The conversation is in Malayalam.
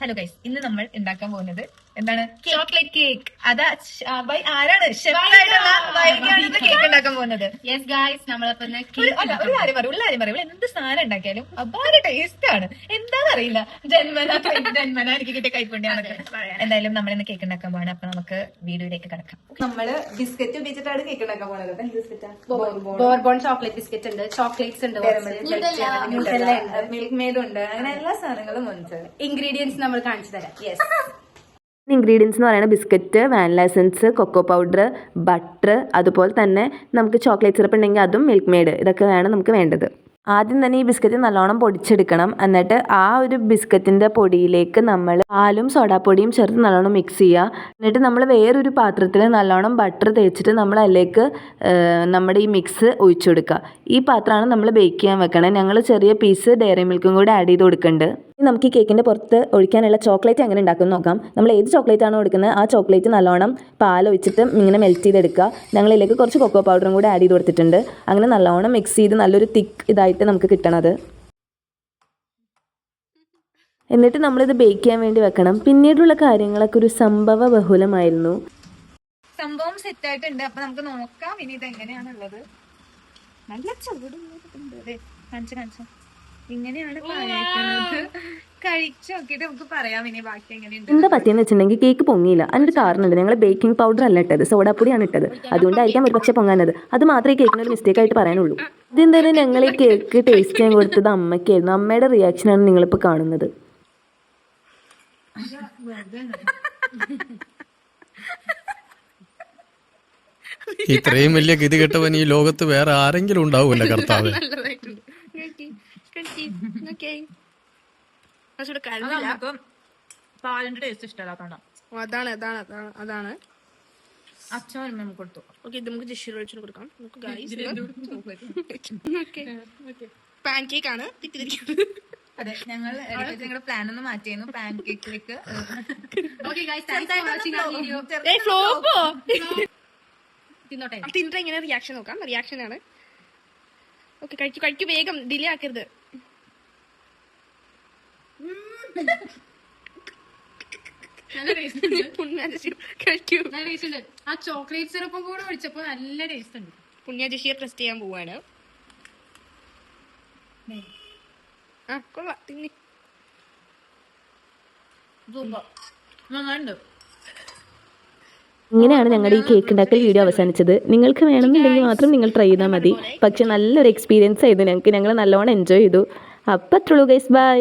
ഹലോ ഗൈസ്, ഇന്ന് നമ്മൾ ഉണ്ടാക്കാൻ പോകുന്നത് എന്താണ്? Chocolate cake. അതാ ആരാണ് കേക്ക് ഉണ്ടാക്കാൻ പോകുന്നത്? യെസ് ഗൈസ്, നമ്മളപ്പോ ഒരു കാര്യം പറയും, എന്ത് സാധനം ഉണ്ടാക്കിയാലും അപാര ടേസ്റ്റ് ആണ്. എന്താണെന്ന് അറിയില്ല, ജന്മന എനിക്ക് കിട്ടിയ കൈപ്പുണ്യാണ്. എന്തായാലും നമ്മൾ ഇന്ന് കേക്ക് ഉണ്ടാക്കാൻ പോവാണ്. അപ്പൊ നമുക്ക് വീഡിയോയിലേക്ക് കിടക്കാം. നമ്മള് ബിസ്ക്കറ്റ് ഉപയോഗിച്ചിട്ടാണ് കേക്ക് ഉണ്ടാക്കാൻ പോകുന്നത്. ബോർബോൺ ചോക്ലേറ്റ് ബിസ്ക്കറ്റ് ഉണ്ട്, ചോക്ലേറ്റ്സ് ഉണ്ട്, മിൽക്ക് മെയ്ഡ് ഉണ്ട്, അങ്ങനെ എല്ലാ സാധനങ്ങളും ഉണ്ട്. ഇൻഗ്രീഡിയൻസ് നമ്മൾ കാണിച്ചു തരാം. യെസ്, ഇൻഗ്രീഡിയൻസ് എന്ന് പറയുന്നത് biscuit, vanilla essence, cocoa powder, butter, അതുപോലെ തന്നെ നമുക്ക് ചോക്ലേറ്റ് സിറപ്പ് ഉണ്ടെങ്കിൽ അതും മിൽക്ക് മെയ്ഡ്, ഇതൊക്കെ വേണം നമുക്ക് വേണ്ടത്. ആദ്യം തന്നെ ഈ ബിസ്ക്കറ്റ് നല്ലോണം പൊടിച്ചെടുക്കണം. എന്നിട്ട് ആ ഒരു ബിസ്ക്കറ്റിൻ്റെ പൊടിയിലേക്ക് നമ്മൾ പാലും സോഡാപ്പൊടിയും ചേർത്ത് നല്ലോണം മിക്സ് ചെയ്യുക. എന്നിട്ട് നമ്മൾ വേറൊരു പാത്രത്തിൽ നല്ലോണം ബട്ടർ തേച്ചിട്ട് നമ്മൾ അതിലേക്ക് നമ്മുടെ ഈ മിക്സ് ഒഴിച്ചു കൊടുക്കുക. ഈ പാത്രമാണ് നമ്മൾ ബേക്ക് ചെയ്യാൻ വെക്കണം. ഞങ്ങൾ ചെറിയ പീസ് ഡയറി മിൽക്കും കൂടി ആഡ് ചെയ്ത് കൊടുക്കുന്നുണ്ട്. നമുക്ക് ഈ കേക്കിൻ്റെ പുറത്ത് ഒഴിക്കാനുള്ള ചോക്ലേറ്റ് എങ്ങനെ ഉണ്ടാക്കുമെന്ന് നോക്കാം. നമ്മൾ ഏത് ചോക്ലേറ്റ് ആണോ എടുക്കുന്നത് ആ ചോക്ലേറ്റ് നല്ലോണം പാലൊഴിച്ചിട്ട് ഇങ്ങനെ മെൽറ്റ് ചെയ്തെടുക്കുക. ഞങ്ങളിതിലേക്ക് കുറച്ച് കൊക്കോ പൗഡറും കൂടി ആഡ് ചെയ്ത് കൊടുത്തിട്ടുണ്ട്. അങ്ങനെ നല്ലോണം മിക്സ് ചെയ്ത് നല്ലൊരു തിക്ക് ഇതായിട്ട് നമുക്ക് കിട്ടണത്. എന്നിട്ട് നമ്മളിത് ബേക്ക് ചെയ്യാൻ വേണ്ടി വെക്കണം. പിന്നീടുള്ള കാര്യങ്ങളൊക്കെ ഒരു സംഭവ ബഹുലമായിരുന്നു. സംഭവം സെറ്റ് ആയിട്ടുണ്ട്. അപ്പൊ നമുക്ക് നോക്കാം ഇനി ഇത് എങ്ങനെയാണുള്ളത്. നല്ല ചൂട് കാണിച്ചു ഇങ്ങനെയാണ് കഴിച്ചു നോക്കിയിട്ട് നമുക്ക് പറയാം ഇനി ബാക്കി എങ്ങനെയുണ്ട്. എന്താ പറ്റിയെന്ന് വെച്ചിട്ടുണ്ടെങ്കിൽ കേക്ക് പൊങ്ങിയില്ല. അതിൻ്റെ കാരണമുണ്ട്. ഞങ്ങൾ ബേക്കിംഗ് പൗഡർ അല്ല ഇട്ടത്, സോഡാപ്പൊടിയാണ് ഇട്ടത്. അതുകൊണ്ടായിരിക്കാം ഒരു പക്ഷേ പൊങ്ങാനത്. അത് മാത്രമേ ഈ കേക്കിനൊരു മിസ്റ്റേക്ക് ആയിട്ട് പറയാനുള്ളൂ. ഇതെന്തായാലും ഞങ്ങൾ ഈ കേക്ക് ടേസ്റ്റ് ചെയ്യാൻ കൊടുത്തത് അമ്മയ്ക്കായിരുന്നു. അമ്മയുടെ റിയാക്ഷനാണ് നിങ്ങളിപ്പോൾ കാണുന്നത്. ഇത്രയും വലിയ ഗതി കെട്ടവൻ ഈ ലോകത്ത് വേറെ ആരെങ്കിലും ഉണ്ടാവൂല്ല കർത്താവ്. പാലിന്റെ ടേസ്റ്റ് ഇഷ്ടമല്ലാത്തോണ്ടാ. അതാണ് അച്ഛൻ കൊടുത്തു. ഓക്കെ, ഇത് നമുക്ക് ജിഷ് ഒഴിച്ചു കൊടുക്കാം. പാൻ കേക്ക് ആണ്. അതെ, ഞങ്ങളുടെ പ്ലാൻ ഒന്ന് മാറ്റിയിരുന്നു. പാൻ കേക്കിലേക്ക് തിന്നിട്ട് എങ്ങനെ റിയാക്ഷൻ നോക്കാം. റിയാക്ഷൻ ആണ്. ഓക്കെ, കഴിക്കൂ വേഗം, ഡിലേ ആക്കരുത്. ആ ചോക്ലേറ്റ് സിറപ്പും കൂടെ ഒഴിച്ചപ്പോ നല്ല ടേസ്റ്റ് ഉണ്ട്. പുണ്യ ജിഷിയെ ടെസ്റ്റ് ചെയ്യാൻ പോവാണ്. കൊള്ളാം, തിന്നി. ഇങ്ങനെയാണ് ഞങ്ങളുടെ ഈ കേക്ക് ഉണ്ടാക്കൽ വീഡിയോ അവസാനിച്ചത്. നിങ്ങൾക്ക് വേണമെന്നുണ്ടെങ്കിൽ മാത്രം നിങ്ങൾ ട്രൈ ചെയ്താൽ മതി. പക്ഷെ നല്ലൊരു എക്സ്പീരിയൻസ് ആയിരുന്നു ഞങ്ങൾക്ക്. ഞങ്ങൾ നല്ലോണം എൻജോയ് ചെയ്തു. അപ്പം അത്രയുള്ളൂ ഗൈസ്, ബൈ.